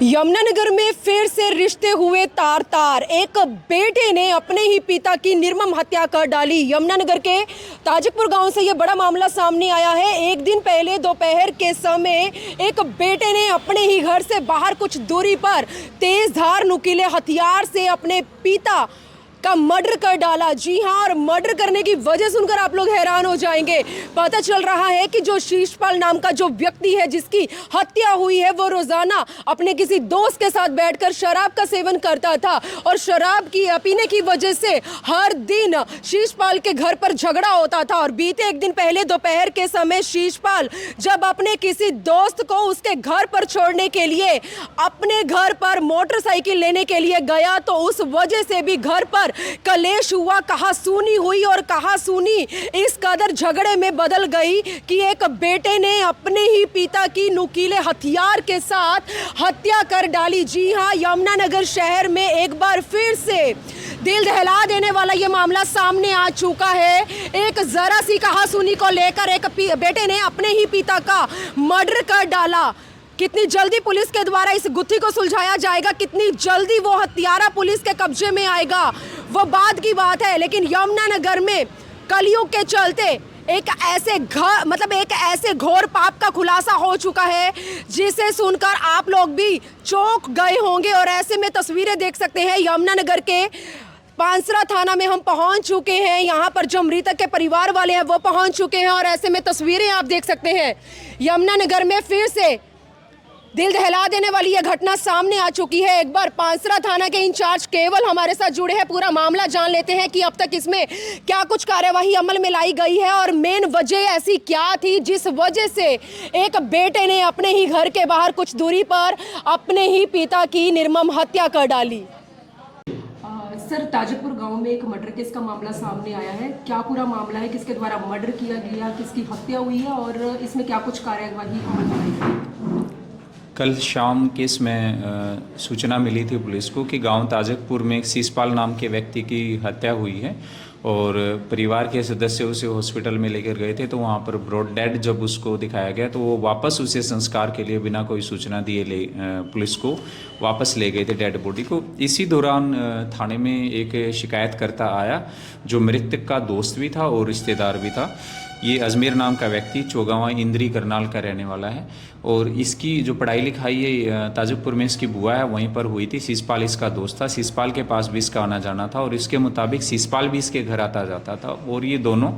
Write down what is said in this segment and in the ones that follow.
यमुनानगर में फिर से रिश्ते हुए तार तार। एक बेटे ने अपने ही पिता की निर्मम हत्या कर डाली। यमुनानगर के ताजकपुर गांव से यह बड़ा मामला सामने आया है। एक दिन पहले दोपहर के समय एक बेटे ने अपने ही घर से बाहर कुछ दूरी पर तेज धार नुकीले हथियार से अपने पिता का मर्डर कर डाला। जी हाँ, और मर्डर करने की वजह सुनकर आप लोग हैरान हो जाएंगे। पता चल रहा है कि जो शीशपाल नाम का जो व्यक्ति है जिसकी हत्या हुई है, वो रोजाना अपने किसी दोस्त के साथ बैठकर शराब का सेवन करता था और शराब की पीने की वजह से हर दिन शीशपाल के घर पर झगड़ा होता था। और बीते एक दिन पहले दोपहर के समय शीशपाल जब अपने किसी दोस्त को उसके घर पर छोड़ने के लिए अपने घर पर मोटरसाइकिल लेने के लिए गया, तो उस वजह से भी घर पर कलेश हुआ, कहासुनी हुई और कहासुनी इस कदर झगड़े में बदल गई कि एक बेटे ने अपने ही पिता की नुकीले हथियार के साथ हत्या कर डाली। जी हां, यमुनानगर शहर में एक बार फिर से दिल दहला देने वाला ये मामला सामने आ चुका है। एक जरा सी कहासुनी को लेकर एक बेटे ने अपने ही पिता का मर्डर कर डाला। कितनी जल्दी पुलिस के द्वारा इस गुत्थी को सुलझाया जाएगा, कितनी जल्दी वो हत्यारा पुलिस के कब्जे में आएगा, वो बाद की बात है। लेकिन यमुनानगर में कलयुग के चलते एक ऐसे घोर पाप का खुलासा हो चुका है जिसे सुनकर आप लोग भी चौंक गए होंगे। और ऐसे में तस्वीरें देख सकते हैं, यमुनानगर के पांसरा थाना में हम पहुंच चुके हैं। यहाँ पर जो मृतक के परिवार वाले हैं वो पहुंच चुके हैं और ऐसे में तस्वीरें आप देख सकते हैं। यमुनानगर में फिर से दिल दहला देने वाली यह घटना सामने आ चुकी है। एक बार पांसरा थाना के इंचार्ज केवल हमारे साथ जुड़े हैं, पूरा मामला जान लेते हैं कि अब तक इसमें क्या कुछ कार्यवाही अमल में लाई गई है और मेन वजह ऐसी क्या थी जिस वजह से एक बेटे ने अपने ही घर के बाहर कुछ दूरी पर अपने ही पिता की निर्मम हत्या कर डाली। सर, ताजकपुर गांव में एक मर्डर केस का मामला सामने आया है। क्या पूरा मामला है, किसके द्वारा मर्डर किया गया, किसकी हत्या हुई है और इसमें क्या कुछ कार्यवाही अमल में लाई गई? कल शाम केस में सूचना मिली थी पुलिस को कि गांव ताजकपुर में एक शीशपाल नाम के व्यक्ति की हत्या हुई है और परिवार के सदस्य उसे हॉस्पिटल में लेकर गए थे। तो वहां पर ब्रॉड डेड जब उसको दिखाया गया तो वो वापस उसे संस्कार के लिए बिना कोई सूचना दिए पुलिस को वापस ले गए थे डेड बॉडी को। इसी दौरान थाने में एक शिकायतकर्ता आया जो मृतक का दोस्त भी था और रिश्तेदार भी था। ये अजमेर नाम का व्यक्ति चौगावा इंद्री करनाल का रहने वाला है और इसकी जो पढ़ाई लिखाई है ताजकपुर में इसकी बुआ है वहीं पर हुई थी। शीशपाल इसका दोस्त था, शीशपाल के पास भी इसका आना जाना था और इसके मुताबिक शीशपाल भी इसके घर आता जाता था और ये दोनों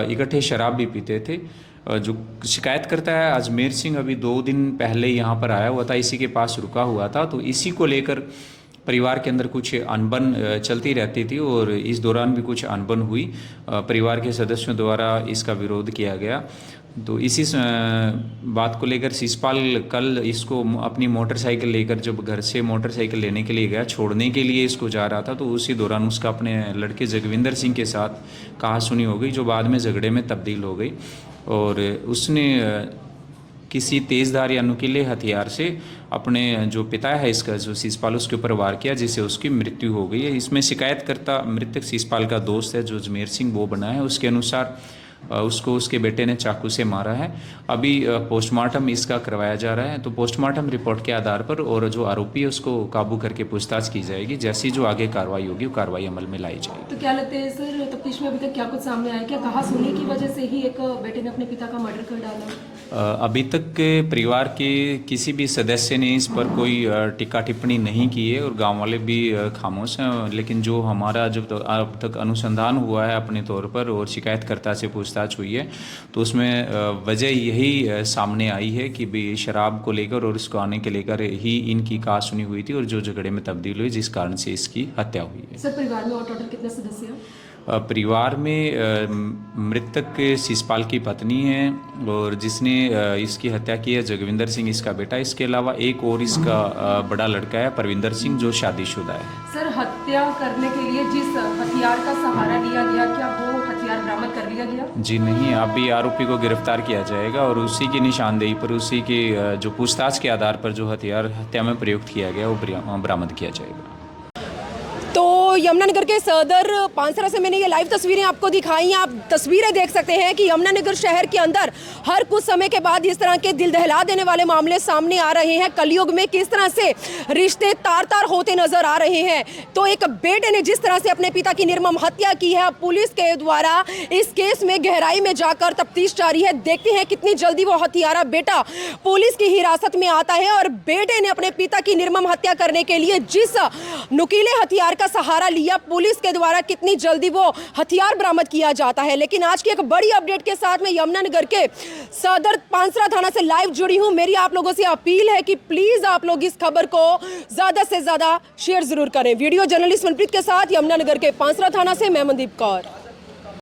इकट्ठे शराब भी पीते थे। जो शिकायत करता है अजमेर सिंह अभी 2 दिन पहले यहाँ पर आया हुआ था, इसी के पास रुका हुआ था। तो इसी को लेकर परिवार के अंदर कुछ अनबन चलती रहती थी और इस दौरान भी कुछ अनबन हुई। परिवार के सदस्यों द्वारा इसका विरोध किया गया। तो इसी बात को लेकर शीशपाल कल इसको अपनी मोटरसाइकिल लेकर जब घर से मोटरसाइकिल लेने के लिए गया, छोड़ने के लिए इसको जा रहा था, तो उसी दौरान उसका अपने लड़के जगविंदर सिंह के साथ कहासुनी हो गई जो बाद में झगड़े में तब्दील हो गई और उसने किसी तेज़धार या नुकीले हथियार से अपने जो पिता है इसका जो शीशपाल उसके ऊपर वार किया जिससे उसकी मृत्यु हो गई है। इसमें शिकायतकर्ता मृतक शीशपाल का दोस्त है जो अजमेर सिंह वो बना है। उसके अनुसार उसको उसके बेटे ने चाकू से मारा है। अभी पोस्टमार्टम इसका करवाया जा रहा है, तो पोस्टमार्टम रिपोर्ट के आधार पर और जो आरोपी है उसको काबू करके पूछताछ की जाएगी। जैसी जो आगे कार्रवाई होगी वो कार्रवाई अमल में लाई जाएगी। तो क्या लगता है सर, तफ्तीश में अभी तक क्या कुछ सामने आया? क्या कहासुनी की वजह से ही एक बेटे ने अपने पिता का मर्डर कर डाला? अभी तक के परिवार के किसी भी सदस्य ने इस पर कोई टिक्का टिप्पणी नहीं की है और गांव वाले भी खामोश हैं। लेकिन जो हमारा जब अब तक अनुसंधान हुआ है अपने तौर पर और शिकायतकर्ता से पूछताछ हुई है तो उसमें वजह यही सामने आई है कि भी शराब को लेकर और इसको आने के लेकर ही इनकी कहासुनी हुई थी और जो झगड़े में तब्दील हुई जिस कारण से इसकी हत्या हुई है। सर, परिवार में और टोटल कितने सदस्य हैं? परिवार में मृतक शीशपाल की पत्नी है और जिसने इसकी हत्या की है जगविंदर सिंह इसका बेटा। इसके अलावा एक और इसका बड़ा लड़का है परविंदर सिंह जो शादीशुदा है। सर, हत्या करने के लिए जिस हथियार का सहारा लिया गया, क्या वो हथियार बरामद कर लिया गया? जी नहीं, अभी आरोपी को गिरफ्तार किया जाएगा और उसी की निशानदेही पर उसी के जो पूछताछ के आधार पर जो हथियार हत्या में प्रयुक्त किया गया वो बरामद किया जाएगा। तो यमुनानगर के सदर पानसरा से मैंने ये लाइव तस्वीरें आपको दिखाई हैं। आप तस्वीरें देख सकते हैं कि यमुनानगर शहर के अंदर हर कुछ समय के बाद इस तरह के दिल दहला देने वाले मामले सामने आ रहे हैं। कलयुग में किस तरह से रिश्ते तार तार होते नजर आ रहे हैं। तो एक बेटे ने जिस तरह से अपने पिता की निर्मम हत्या की है, अब पुलिस के द्वारा इस केस में गहराई में जाकर तफ्तीश जारी है। देखते हैं कितनी जल्दी वो हत्यारा बेटा पुलिस की हिरासत में आता है और बेटे ने अपने पिता की निर्मम हत्या करने के लिए जिस नुकीले हथियार का सहारा लिया, पुलिस के द्वारा कितनी जल्दी वो हथियार बरामद किया जाता है। लेकिन आज की एक बड़ी अपडेट के साथ मैं यमुनानगर के सदर पानसरा थाना से लाइव जुड़ी हूं। मेरी आप लोगों से अपील है कि प्लीज आप लोग इस खबर को ज्यादा से ज्यादा शेयर जरूर करें। वीडियो जर्नलिस्ट मनप्रीत के साथ यमुनानगर के पानसरा थाना से मैं मनदीप कौर।